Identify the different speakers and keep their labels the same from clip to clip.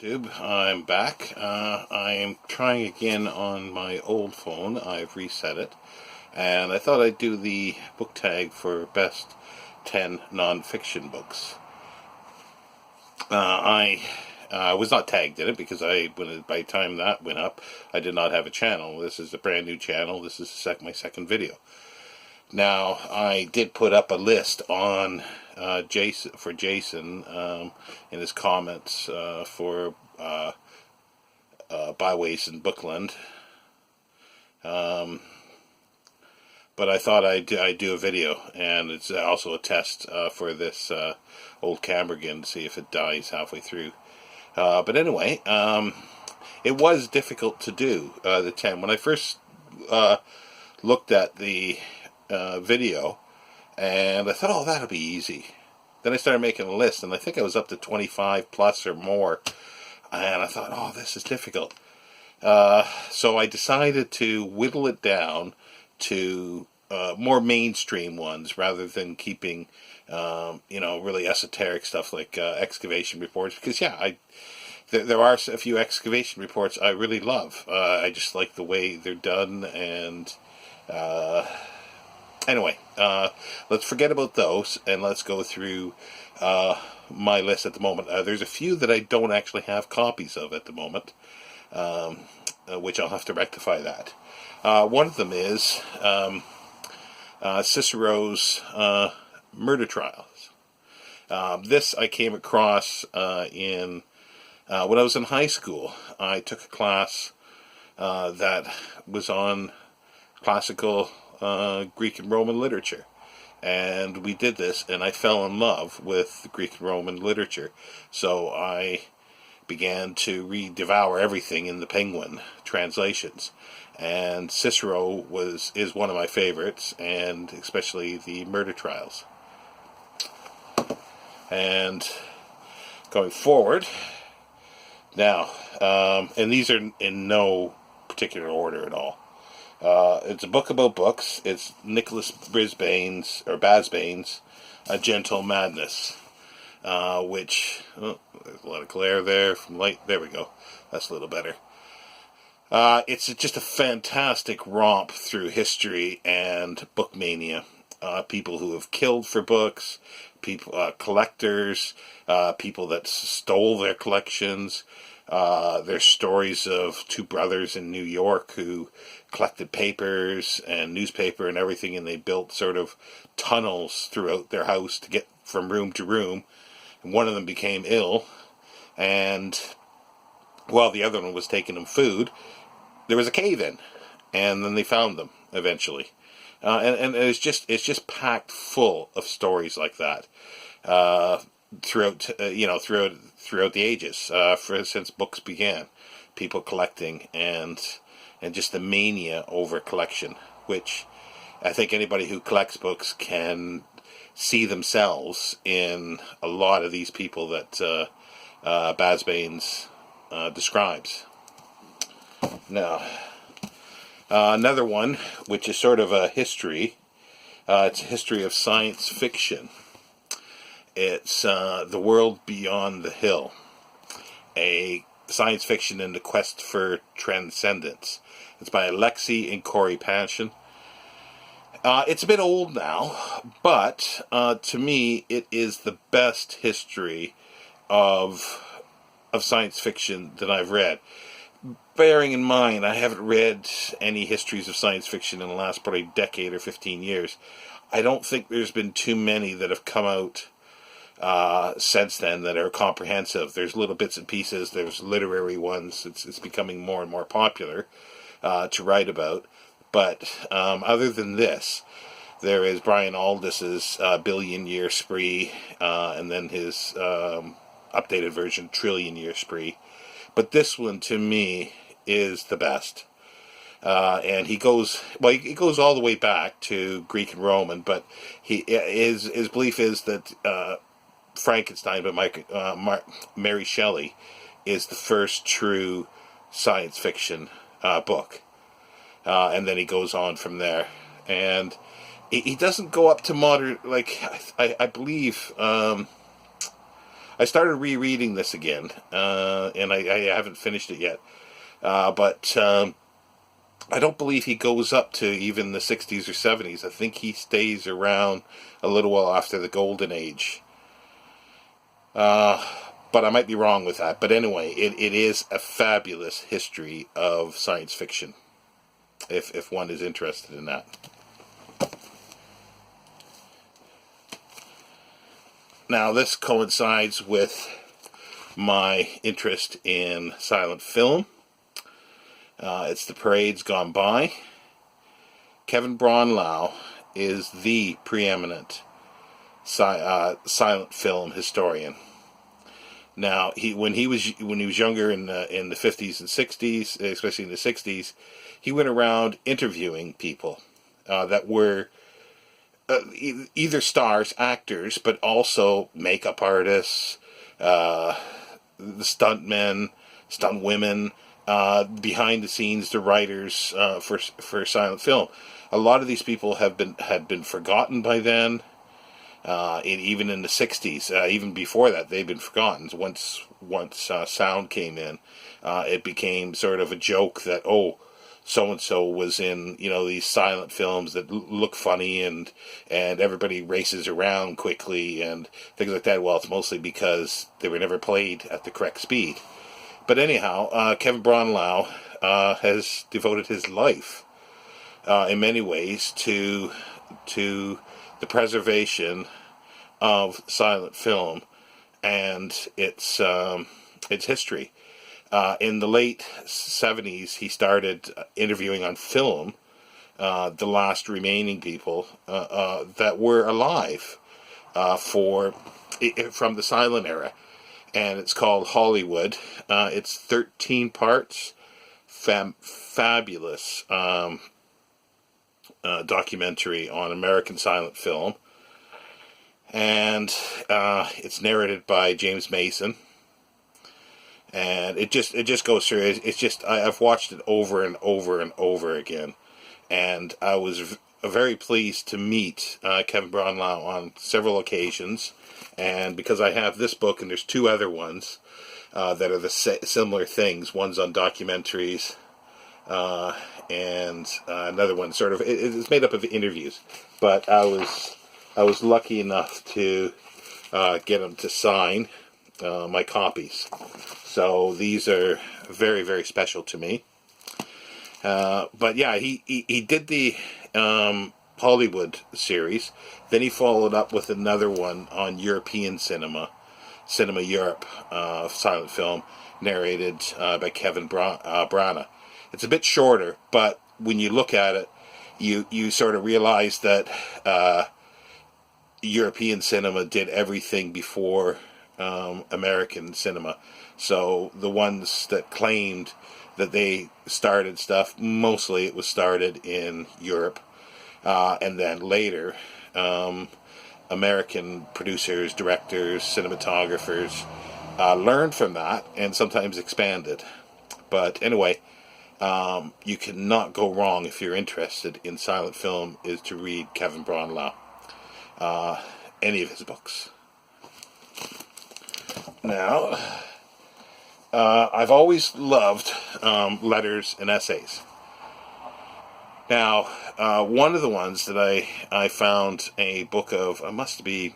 Speaker 1: YouTube, I'm back. I am trying again on my old phone. I've reset it, and I thought I'd do the book tag for best 10 non-fiction books. I was not tagged in it because by the time that went up, I did not have a channel. This is a brand new channel. This is my second video. Now, I did put up a list on Jason in his comments for Byways in Bookland. But I thought I'd do a video, and it's also a test for this old camera again to see if it dies halfway through. But anyway, it was difficult to do, the 10. When I first looked at the video, and I thought, oh, that'll be easy. Then I started making a list, and I think I was up to 25 plus or more, and I thought, oh, this is difficult. So I decided to whittle it down to more mainstream ones rather than keeping, really esoteric stuff like excavation reports, because there are a few excavation reports I really love. I just like the way they're done, and anyway, let's forget about those, and let's go through my list at the moment. There's a few that I don't actually have copies of at the moment, which I'll have to rectify that. One of them is Cicero's murder trials. This I came across when I was in high school. I took a class that was on classical Greek and Roman literature, and we did this, and I fell in love with the Greek and Roman literature, so I began to devour everything in the Penguin translations, and Cicero is one of my favorites, and especially the murder trials. And going forward now, and these are in no particular order at all. It's a book about books. It's Nicholas Brisbane's, or Basbane's, A Gentle Madness, which, there's a lot of glare there from light. There we go. That's a little better. It's just a fantastic romp through history and book mania. People who have killed for books, collectors, people that stole their collections. There's stories of two brothers in New York who collected papers and newspaper and everything, and they built sort of tunnels throughout their house to get from room to room. And one of them became ill, and while the other one was taking them food, there was a cave-in, and then they found them eventually. And it's just packed full of stories like that throughout the ages, since books began. People collecting and just the mania over collection, which I think anybody who collects books can see themselves in a lot of these people that Basbane's describes. Now, another one, which is sort of a history, it's a history of science fiction. It's The World Beyond the Hill, a science fiction in the quest for transcendence. It's by Alexei and Corey Passion. It's a bit old now, but to me, it is the best history of science fiction that I've read. Bearing in mind, I haven't read any histories of science fiction in the last probably decade or 15 years. I don't think there's been too many that have come out since then that are comprehensive. There's little bits and pieces. There's literary ones. It's becoming more and more popular to write about. But other than this, there is Brian Aldiss's Billion Year Spree, and then his updated version, Trillion Year Spree. But this one, to me, is the best. And he goes all the way back to Greek and Roman, but his belief is that Frankenstein by Mary Shelley is the first true science fiction book. And then he goes on from there. And he doesn't go up to modern, like, I believe I started rereading this again, and I haven't finished it yet. But I don't believe he goes up to even the 60s or 70s. I think he stays around a little while after the Golden Age. But I might be wrong with that. But anyway, it is a fabulous history of science fiction, if one is interested in that. Now, this coincides with my interest in silent film. It's The Parades Gone By. Kevin Braunlau is the preeminent silent film historian. Now, when he was younger in the 50s and 60s, especially in the 60s, he went around interviewing people that were either stars, actors, but also makeup artists, the stuntmen, stunt women, behind the scenes, the writers for silent film. A lot of these people had been forgotten by then. Even in the 60s, even before that, they've been forgotten. Once sound came in, it became sort of a joke that, oh, so-and-so was in, these silent films that look funny, and everybody races around quickly and things like that. Well, it's mostly because they were never played at the correct speed. But anyhow, Kevin Braunlau has devoted his life in many ways to the preservation of silent film and its history. In the late 70s, he started interviewing on film the last remaining people that were alive from the silent era, and it's called Hollywood. It's 13 parts, fabulous documentary on American silent film, and it's narrated by James Mason. And it just goes through. It's just I've watched it over and over and over again, and I was very pleased to meet Kevin Braunlau on several occasions. And because I have this book, and there's two other ones that are the similar things. One's on documentaries, and another one sort of it's made up of interviews. But I was lucky enough to get him to sign my copies. So these are very, very special to me. But yeah, he did the Hollywood series. Then he followed up with another one on European cinema Europe, silent film, narrated by Kevin Branagh. It's a bit shorter, but when you look at it, you sort of realize that European cinema did everything before American cinema. So the ones that claimed that they started stuff, mostly it was started in Europe, and then later American producers, directors, cinematographers learned from that and sometimes expanded. But anyway, you cannot go wrong if you're interested in silent film is to read Kevin Braunlau, any of his books. Now, I've always loved letters and essays. Now, one of the ones that I found a book of, it must be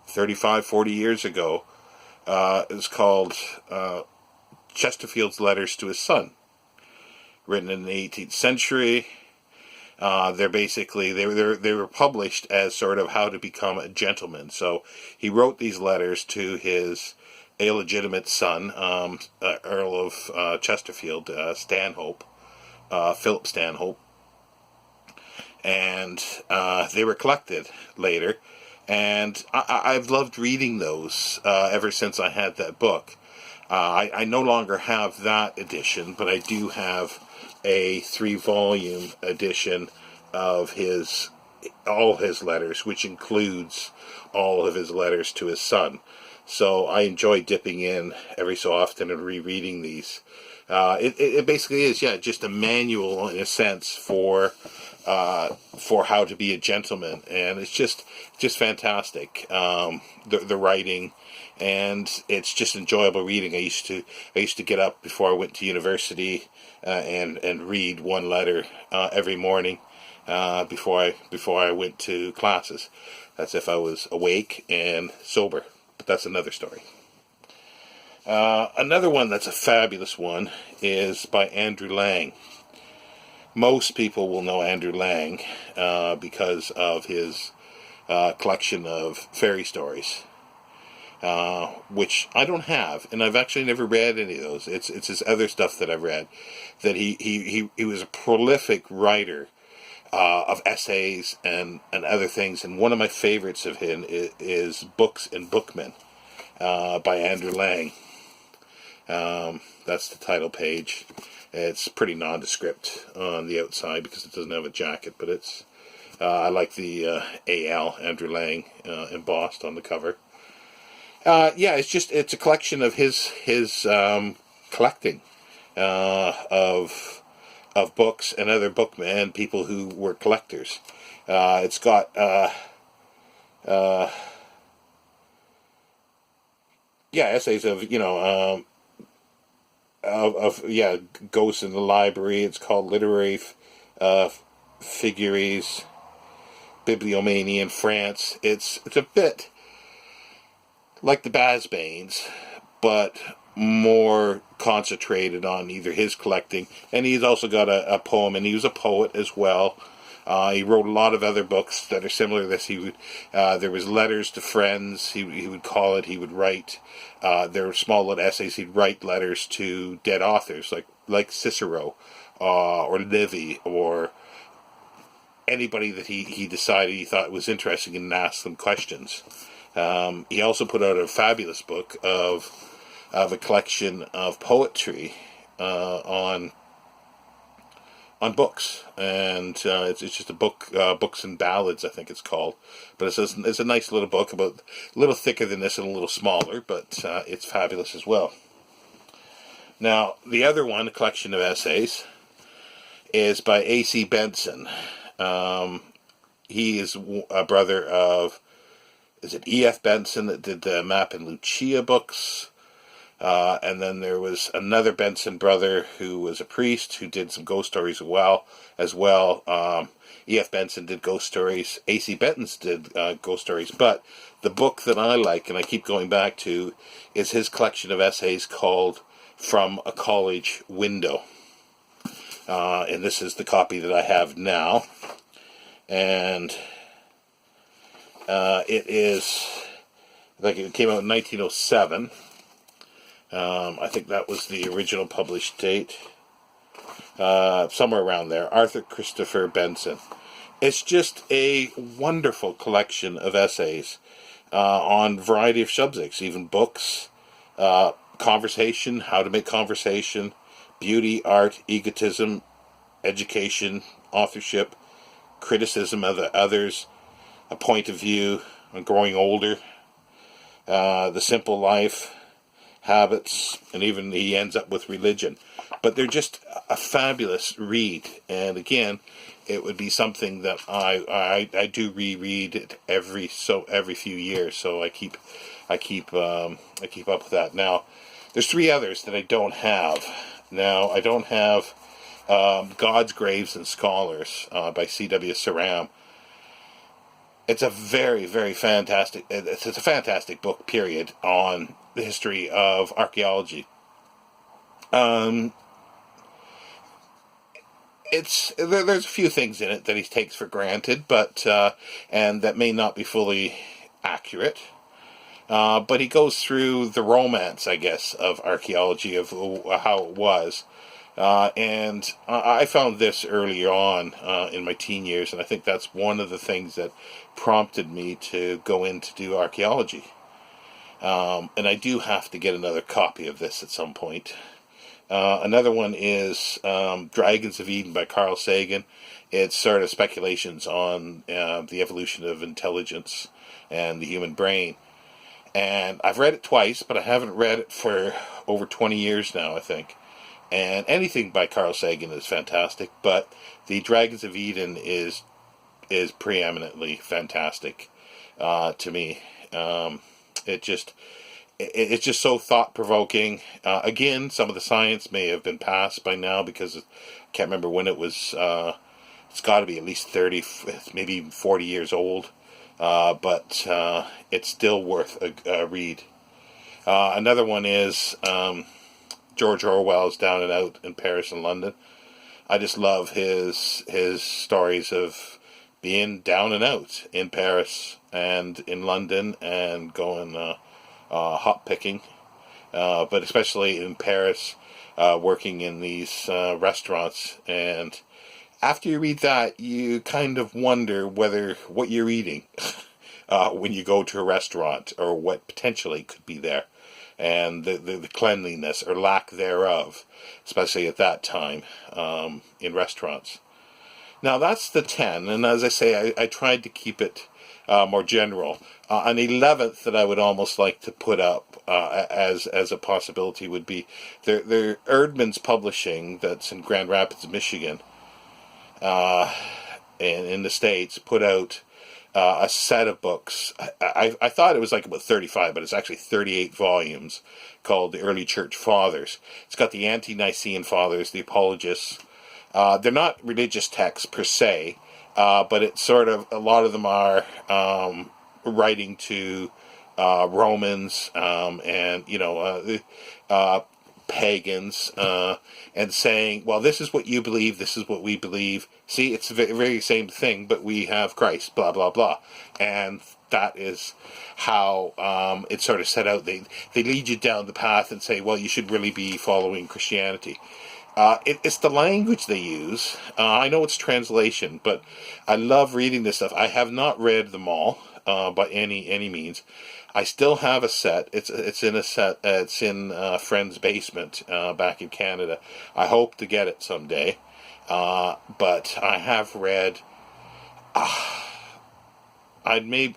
Speaker 1: 35, 40 years ago, is called Chesterfield's Letters to His Son, written in the 18th century. They were published as sort of how to become a gentleman. So he wrote these letters to his illegitimate son, Earl of Chesterfield, Philip Stanhope, and they were collected later. And I've loved reading those ever since I had that book. I no longer have that edition, but I do have a 3-volume edition of all his letters, which includes all of his letters to his son. So I enjoy dipping in every so often and rereading these. It basically is, just a manual in a sense for for how to be a gentleman, and it's just fantastic. The writing, and it's just enjoyable reading. I used to get up before I went to university and read one letter every morning before I went to classes. That's if I was awake and sober, but that's another story. Another one that's a fabulous one is by Andrew Lang. Most people will know Andrew Lang because of his collection of fairy stories, which I don't have, and I've actually never read any of those. It's his other stuff that I've read. That he was a prolific writer of essays and other things, and one of my favorites of him is Books and Bookmen by Andrew Lang. That's the title page. It's pretty nondescript on the outside because it doesn't have a jacket, but it's I like the AL Andrew Lang embossed on the cover. It's a collection of his collecting of books and other bookmen and people who were collectors. It's got essays of Ghosts in the Library. It's called Literary Figures, Bibliomania in France. It's a bit like the Basbanes, but more concentrated on either his collecting, and he's also got a poem, and he was a poet as well. He wrote a lot of other books that are similar to this. He would there was letters to friends. He would call it. He would write. There were small little essays. He'd write letters to dead authors like Cicero or Livy or anybody that he decided he thought was interesting and asked them questions. He also put out a fabulous book of a collection of poetry on books, and it's just a book, Books and Ballads, I think it's called. But it's a nice little book, about a little thicker than this and a little smaller, but it's fabulous as well. Now, the other one, a collection of essays, is by AC Benson. He is a brother of, is it E.F. Benson that did the Map and Lucia books? And then there was another Benson brother who was a priest who did some ghost stories as well. E.F. Benson did ghost stories. AC Benson did ghost stories. But the book that I like, and I keep going back to, is his collection of essays called From a College Window. And this is the copy that I have now. And it came out in 1907. I think that was the original published date. Somewhere around there. Arthur Christopher Benson. It's just a wonderful collection of essays on a variety of subjects, even books, conversation, how to make conversation, beauty, art, egotism, education, authorship, criticism of the others, a point of view on growing older, the simple life, habits, and even he ends up with religion. But they're just a fabulous read, and again, it would be something that I do reread it every few years. So I keep up with that. Now, there's three others that I don't have. Now, I don't have God's Graves and Scholars by C.W. Saram. It's a very, very fantastic. It's a fantastic book. Period, on the history of archaeology. There's a few things in it that he takes for granted, but and that may not be fully accurate. But he goes through the romance, I guess, of archaeology, of how it was. And I found this earlier on in my teen years, and I think that's one of the things that prompted me to go in to do archaeology. And I do have to get another copy of this at some point. Another one is Dragons of Eden by Carl Sagan. It's sort of speculations on the evolution of intelligence and the human brain. And I've read it twice, but I haven't read it for over 20 years now, I think. And anything by Carl Sagan is fantastic, but the Dragons of Eden is preeminently fantastic to me. It's just so thought-provoking. Again, some of the science may have been past by now, because I can't remember when it was. It's got to be at least 30, maybe even 40 years old. But it's still worth a read. Another one is George Orwell's Down and Out in Paris and London. I just love his stories of being down and out in Paris and in London, and going hot picking, but especially in Paris, working in these restaurants. And after you read that, you kind of wonder whether what you're eating when you go to a restaurant, or what potentially could be there, and the cleanliness or lack thereof, especially at that time in restaurants. Now that's the 10, and as I say, I tried to keep it more general. An 11th that I would almost like to put up as a possibility would be their Erdman's Publishing, that's in Grand Rapids, Michigan, in the States, put out a set of books. I thought it was like about 35, but it's actually 38 volumes, called The Early Church Fathers. It's got the Ante-Nicene Fathers, the Apologists. They're not religious texts per se, but it's sort of, a lot of them are writing to Romans, and pagans, and saying, well, this is what you believe, this is what we believe. See, it's the very same thing, but we have Christ, blah, blah, blah. And that is how it's sort of set out. They lead you down the path and say, well, you should really be following Christianity. It's the language they use. I know it's translation, but I love reading this stuff. I have not read them all by any means. I still have a set. It's in a friend's basement back in Canada. I hope to get it someday. But I have read. I'd maybe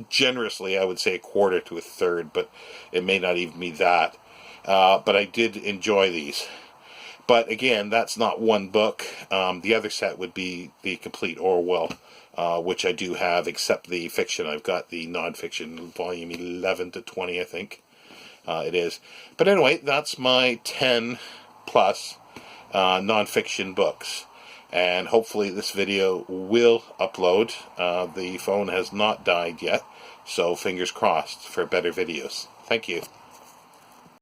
Speaker 1: generously, I would say, a quarter to a third, but it may not even be that. But I did enjoy these. But again, that's not one book. The other set would be the complete Orwell, which I do have, except the fiction. I've got the non-fiction, volume 11 to 20, I think it is. But anyway, that's my 10 plus non-fiction books. And hopefully this video will upload. The phone has not died yet, so fingers crossed for better videos. Thank you.